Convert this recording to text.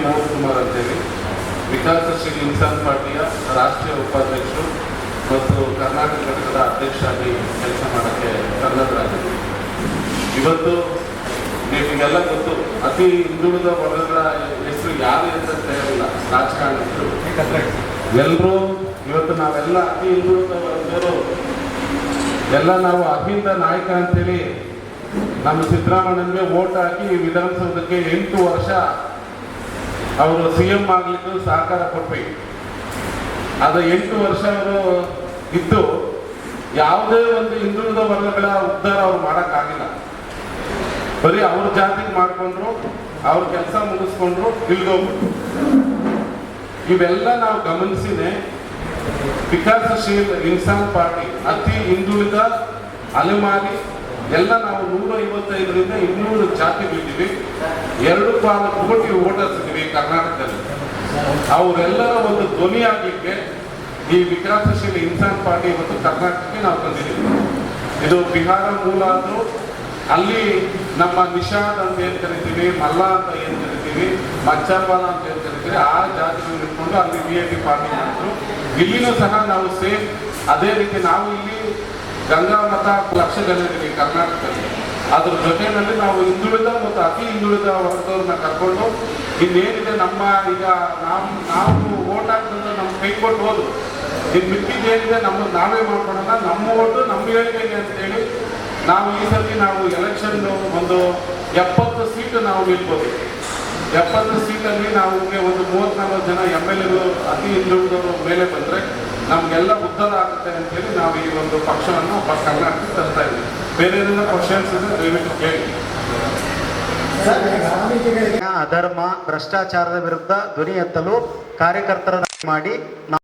ಮೋಹನ್ ಕುಮಾರ್ ಅಂತೇಳಿ ವಿಕಾಸಶೀಲ ಇನ್ಸಾನ್ ಪಾರ್ಟಿಯ ರಾಷ್ಟ್ರೀಯ ಉಪಾಧ್ಯಕ್ಷರು ಮತ್ತು ಕರ್ನಾಟಕ ಘಟಕದ ಅಧ್ಯಕ್ಷರಾಗಿ ಕೆಲಸ ಮಾಡೋಕ್ಕೆ ಕನ್ನಡರಾಗಿದ್ದರು. ಇವತ್ತು ನಿಮಗೆಲ್ಲ ಗೊತ್ತು, ಅತಿ ಹಿಂದುಳಿದ ವರ್ಗಗಳ ಹೆಸರು ಯಾರು ಅಂತ ತಿಳಿಯಲ್ಲ. ರಾಜಕಾರಣಿಗಳು ಎಲ್ಲರೂ ಇವತ್ತು ನಾವೆಲ್ಲ ಅತಿ ಹಿಂದುಳಿದ ವರ್ಗದವರು ಎಲ್ಲ ನಾವು ಅಹಿಂದ ನಾಯಕ ಅಂತೇಳಿ ನಮ್ಮ ಸಿದ್ದರಾಮಯ್ಯನಿಗೆ ವೋಟ್ ಹಾಕಿ ವಿಧಾನಸೌಧಕ್ಕೆ 8 ವರ್ಷ ಅವರು CM ಆಗ್ಲಿಕ್ಕೆ ಸಹಕಾರ ಕೊಟ್ವಿ. ಅದು 8 ವರ್ಷ ಅವರು ಇದ್ದು ಯಾವುದೇ ಒಂದು ಹಿಂದುಳಿದ ವರ್ಗಗಳ ಉದ್ಧಾರ ಅವ್ರು ಮಾಡೋಕ್ಕಾಗಿಲ್ಲ. ಬರೀ ಅವ್ರ ಜಾತಿಗೆ ಮಾಡಿಕೊಂಡ್ರು, ಅವ್ರ ಕೆಲಸ ಮುಗಿಸ್ಕೊಂಡ್ರು, ಇಲ್ಗೋಗ್ಬಿಟ್ರು. ಇವೆಲ್ಲ ನಾವು ಗಮನಿಸಿದೆ. ವಿಕಾಸಶೀಲ ಇನ್ಸಾನ್ ಪಾರ್ಟಿ ಅತಿ ಹಿಂದುಳಿದ ಅಲೆಮಾರಿ ಎಲ್ಲ ನಾವು 155ರಿಂದ 200 ಜಾತಿಗಳಿದ್ದೀವಿ. 2 ಕೋಟಿ ವೋಟರ್ಸ್ ಇದ್ದೀವಿ ಕರ್ನಾಟಕದಲ್ಲಿ. ಅವರೆಲ್ಲರ ಒಂದು ಧ್ವನಿ ಆಗಲಿಕ್ಕೆ ಈ ವಿಕಾಸಶೀಲ ಇನ್ಸಾನ್ ಪಾರ್ಟಿ ಇವತ್ತು ಕರ್ನಾಟಕಕ್ಕೆ ನಾವು ತಂದಿದ್ದೀವಿ. ಇದು ಬಿಹಾರ ಮೂಲ ಆದರೂ ಅಲ್ಲಿ ನಮ್ಮ ನಿಷಾದ್ ಅಂತ ಏನು ಕರಿತೀವಿ, ಮಲ್ಲ ಅಂತ ಏನು ಕರಿತೀವಿ, ಮಚ್ಚರ್ವಾಲ ಅಂತ ಏನು ಕರಿತೀವಿ, ಆ ಜಾತಿಗಳನ್ನು ಇಟ್ಕೊಂಡು ಅಲ್ಲಿ VIP ಪಾರ್ಟಿ ಮಾಡಿದ್ರು. ಇಲ್ಲಿನೂ ಸಹ ನಾವು ಸೇಮ್ ಅದೇ ರೀತಿ ನಾವು ಇಲ್ಲಿ ಗಂಗಾ ಮತ ಲಕ್ಷ ಜನ ಇದ್ದೀವಿ ಕರ್ನಾಟಕದಲ್ಲಿ. ಅದ್ರ ಜೊತೆಯಲ್ಲಿ ನಾವು ಹಿಂದುಳಿದ ಮತ್ತು ಅತಿ ಹಿಂದುಳಿದ ವರ್ಗದವ್ರನ್ನ ಕರ್ಕೊಂಡು ಇನ್ನೇನಿದೆ ನಮ್ಮ ಈಗ ನಾವು ವೋಟ್ ಹಾಕಿದ್ರೆ ನಮ್ಮ ಕೈ ಕೊಟ್ಟು ಹೋದ್ರು. ಇನ್ನು ಮಿಕ್ಕಿದ್ದೇನಿದೆ ನಾವೇ ಮಾಡ್ಕೊಳ್ಳೋಣ, ನಮ್ಮ ಓಟು ನಮ್ಮ ಹೇಳಿಕೆ ಅಂತೇಳಿ ನಾವು ಈ ಸತಿ ನಾವು ಎಲೆಕ್ಷನ್ ಒಂದು 70 ಸೀಟು ನಾವು ನಿಲ್ಬೋದು. 70 ಸೀಟಲ್ಲಿ ನಾವು ಒಂದು 34 ಜನ MLAಗಳು ಅತಿ ಹಿಂದುಳಿದವರು ಮೇಲೆ ಬಂದರೆ ನಮಗೆಲ್ಲ ಉದ್ಧಾರ ಆಗುತ್ತೆ ಅಂತೇಳಿ ನಾವು ಈ ಒಂದು ಪಕ್ಷವನ್ನು ಕರ್ನಾಟಕಕ್ಕೆ ತರ್ತಾ ಇದ್ದೀವಿ. ಬೇರೆ ಏನಾದರೂ ಕ್ವಶನ್ಸ್ ಇದ್ರೆ ದಯವಿಟ್ಟು ಕೇಳಿ. ಅಧರ್ಮ ಭ್ರಷ್ಟಾಚಾರದ ವಿರುದ್ಧ ಧ್ವನಿ ಎತ್ತಲು ಕಾರ್ಯಕರ್ತರ ಮಾಡಿ